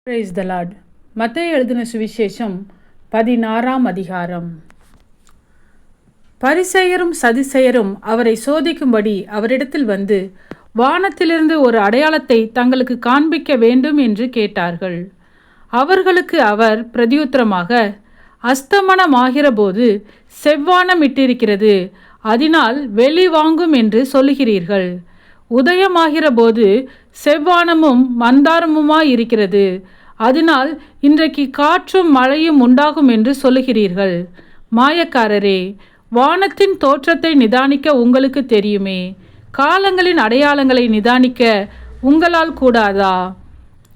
Praise the Lord. மத்தேயு எழுதின சுவிசேஷம் 16ஆம் அதிகாரம். பரிசேயரும் சதுசேயரும் அவரை சோதிக்கும்படி அவரிடத்தில் வந்து, வானத்திலிருந்து ஒரு அடையாளத்தை தங்களுக்கு காண்பிக்க வேண்டும் என்று கேட்டார்கள். அவர்களுக்கு அவர் பிரதியுத்தரமாக, அஸ்தமனமாகிற போது செவ்வானம் இட்டிருக்கிறது, அதனால் வெளி வாங்கும் என்று சொல்லுகிறீர்கள். உதயமாகிற போது செவ்வானமும் மந்தாரமுமாயிருக்கிறது, அதனால் இன்றைக்கு காற்றும் மழையும் உண்டாகும் என்று சொல்லுகிறீர்கள். மாயக்காரரே, வானத்தின் தோற்றத்தை நிதானிக்க உங்களுக்கு தெரியுமே, காலங்களின் அடையாளங்களை நிதானிக்க உங்களால் கூடாதா?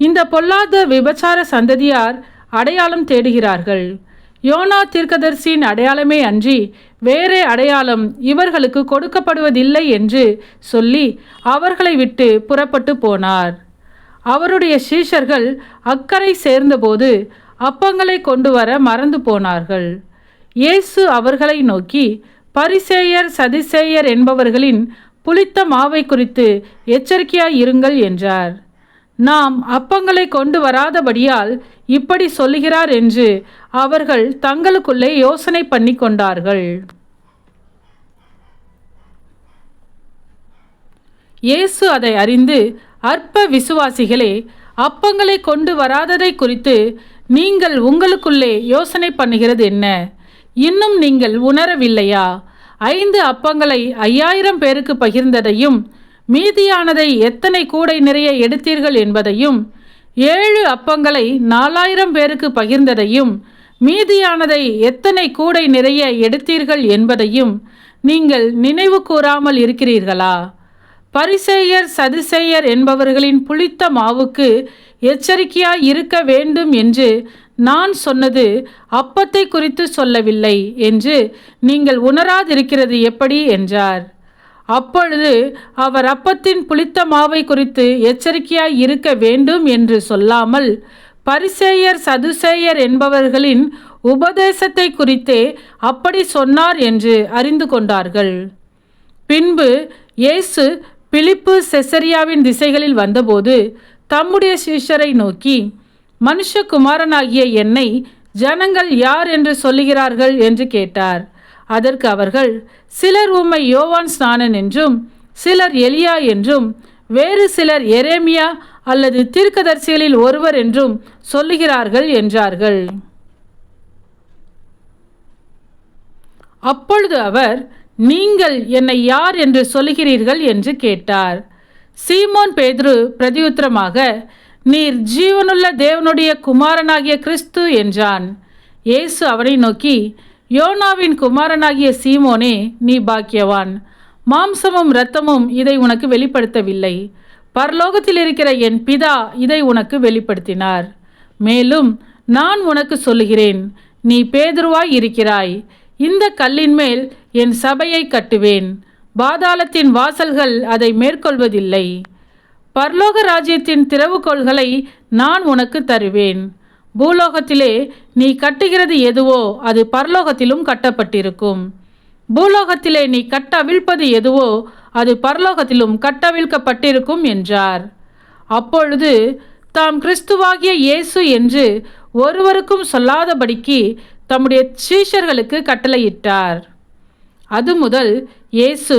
இந்த பொல்லாத விபச்சார சந்ததியார் அடையாளம் தேடுகிறார்கள். யோனா தீர்க்கதரிசியின் அடையாளமே அன்றி வேறே அடையாளம் இவர்களுக்கு கொடுக்கப்படுவதில்லை என்று சொல்லி அவர்களை விட்டு புறப்பட்டு போனார். அவருடைய சீஷர்கள் அக்கரை சேர்ந்தபோது அப்பங்களை கொண்டு வர மறந்து போனார்கள். இயேசு அவர்களை நோக்கி, பரிசேயர் சதுசேயர் என்பவர்களின் புளித்த மாவை குறித்து எச்சரிக்கையாய் இருங்கள் என்றார். நாம் அப்பங்களை கொண்டு வராதபடியால் இப்படி சொல்லுகிறார் என்று அவர்கள் தங்களுக்குள்ளே யோசனை பண்ணி கொண்டார்கள். இயேசு அதை அறிந்து, அற்ப விசுவாசிகளே, அப்பங்களை கொண்டு வராததை குறித்து நீங்கள் உங்களுக்குள்ளே யோசனை பண்ணுகிறது என்ன? இன்னும் நீங்கள் உணரவில்லையா? 5 அப்பங்களை 5000 பேருக்கு பகிர்ந்ததையும், மீதியானதை எத்தனை கூடை நிறைய எடுத்தீர்கள் என்பதையும், 7 அப்பங்களை 4000 பேருக்கு பகிர்ந்ததையும், மீதியானதை எத்தனை கூடை நிறைய எடுத்தீர்கள் என்பதையும் நீங்கள் நினைவு கூறாமல் இருக்கிறீர்களா? பரிசேயர் சதுசேயர் என்பவர்களின் புளித்த மாவுக்கு எச்சரிக்கையாய் இருக்க வேண்டும் என்று நான் சொன்னது அப்பத்தை குறித்து சொல்லவில்லை என்று நீங்கள் உணராதிருக்கிறது எப்படி என்றார். அப்பொழுது அவர் அப்பத்தின் புளித்த மாவை குறித்து எச்சரிக்கையாய் இருக்க வேண்டும் என்று சொல்லாமல், பரிசேயர் சதுசேயர் என்பவர்களின் உபதேசத்தை குறித்தே அப்படி சொன்னார் என்று அறிந்து கொண்டார்கள். பின்பு இயேசு பிலிப்பு செசரியாவின் திசைகளில் வந்தபோது தம்முடைய சீஷரை நோக்கி, மனுஷகுமாரனாகிய என்னை ஜனங்கள் யார் என்று சொல்லுகிறார்கள் என்று கேட்டார். அதற்கு அவர்கள், சிலர் உம்மை யோவான் ஸ்நானன் என்றும், சிலர் எலியா என்றும், வேறு சிலர் எரேமியா அல்லது தீர்க்கதரிசிகளில் ஒருவர் என்றும் சொல்லுகிறார்கள் என்றார்கள். அப்பொழுது அவர், நீங்கள் என்னை யார் என்று சொல்லுகிறீர்கள் என்று கேட்டார். சீமோன் பேதுரு பிரதியுத்தரமாக, நீர் ஜீவனுள்ள தேவனுடைய குமாரனாகிய கிறிஸ்து என்றான். இயேசு அவனை நோக்கி, யோனாவின் குமாரனாகிய சீமோனே, நீ பாக்கியவான். மாம்சமும் இரத்தமும் இதை உனக்கு வெளிப்படுத்தவில்லை, பரலோகத்தில் இருக்கிற என் பிதா இதை உனக்கு வெளிப்படுத்தினார். மேலும் நான் உனக்கு சொல்லுகிறேன், நீ பேதுருவாய் இருக்கிறாய், இந்த கல்லின் மேல் என் சபையை கட்டுவேன், பாதாளத்தின் வாசல்கள் அதை மேற்கொள்வதில்லை. பரலோக ராஜ்யத்தின் திறவுகோல்களை நான் உனக்கு தருவேன். பூலோகத்திலே நீ கட்டுகிறது எதுவோ அது பரலோகத்திலும் கட்டப்பட்டிருக்கும், பூலோகத்திலே நீ கட்டவிழ்ப்பது எதுவோ அது பரலோகத்திலும் கட்டவிழ்க்கப்பட்டிருக்கும் என்றார். அப்பொழுது தாம் கிறிஸ்துவாகிய இயேசு என்று ஒருவருக்கும் சொல்லாதபடிக்கு தம்முடைய சீஷர்களுக்கு கட்டளையிட்டார். அது முதல் இயேசு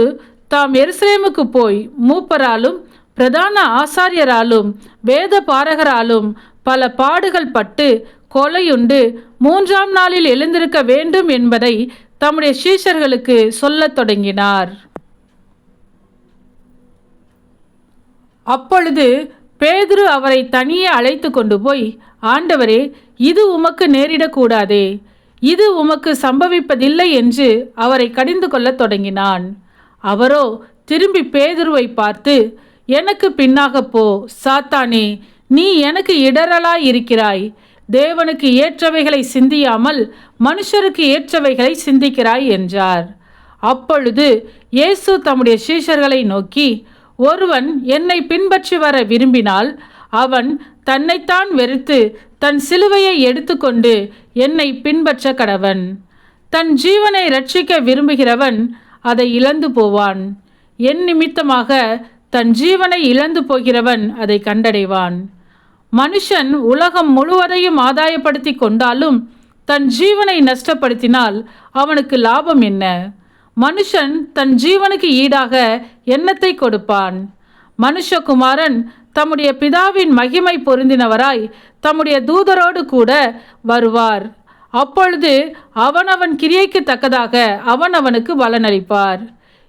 தாம் எருசலேமுக்கு போய் மூப்பராலும் பிரதான ஆசாரியராலும் வேத பாரகராலும் பல பாடுகள் பட்டு கொலையுண்டு 3ஆம் நாளில் எழுந்திருக்க வேண்டும் என்பதை தம்முடைய சீஷர்களுக்கு சொல்லத் தொடங்கினார். அப்பொழுது பேதுரு அவரை தனியே அழைத்து கொண்டு போய், ஆண்டவரே, இது உமக்கு நேரிடக்கூடாதே, இது உமக்கு சம்பவிப்பதில்லை என்று அவரை கடிந்து கொள்ளத் தொடங்கினான். அவரோ திரும்பி பேதுருவை பார்த்து, எனக்கு பின்னாக போ சாத்தானே, நீ எனக்கு இடரலாய் இருக்கிறாய், தேவனுக்கு ஏற்றவைகளை சிந்தியாமல் மனுஷருக்கு ஏற்றவைகளை சிந்திக்கிறாய் என்றார். அப்பொழுது இயேசு தம்முடைய சீஷர்களை நோக்கி, ஒருவன் என்னை பின்பற்றி வர விரும்பினால் அவன் தன்னைத்தான் வெறுத்து தன் சிலுவையை எடுத்துக்கொண்டு என்னை பின்பற்ற கடவன். தன் ஜீவனை இரட்சிக்க விரும்புகிறவன் அதை இழந்து போவான், என் நிமித்தமாக தன் ஜீவனை இழந்து போகிறவன் அதை கண்டடைவான். மனுஷன் உலகம் முழுவதையும் ஆதாயப்படுத்தி கொண்டாலும் தன் ஜீவனை நஷ்டப்படுத்தினால் அவனுக்கு லாபம் என்ன? மனுஷன் தன் ஜீவனுக்கு ஈடாக என்னத்தை கொடுப்பான்? மனுஷகுமாரன் தம்முடைய பிதாவின் மகிமை பொருந்தினவராய் தம்முடைய தூதரோடு கூட வருவார். அப்பொழுது அவனவன் கிரியைக்கு தக்கதாக அவனவனுக்கு பலனளிப்பார்.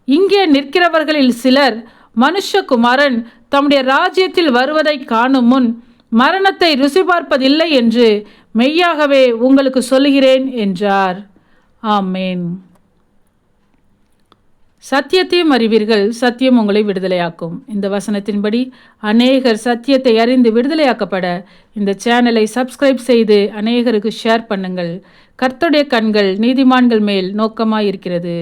இங்கே நிற்கிறவர்களில் சிலர் மனுஷகுமாரன் தம்முடைய ராஜ்யத்தில் வருவதை காணும் முன் மரணத்தை ருசி பார்ப்பதில்லை என்று மெய்யாகவே உங்களுக்கு சொல்லுகிறேன் என்றார். ஆமேன். சத்தியத்தையும் அறிவீர்கள், சத்தியம் உங்களை விடுதலையாக்கும். இந்த வசனத்தின்படி அநேகர் சத்தியத்தை அறிந்து விடுதலையாக்கப்பட இந்த சேனலை சப்ஸ்கிரைப் செய்து அநேகருக்கு ஷேர் பண்ணுங்கள். கர்த்தருடைய கண்கள் நீதிமான்கள் மேல் நோக்கமாயிருக்கிறது.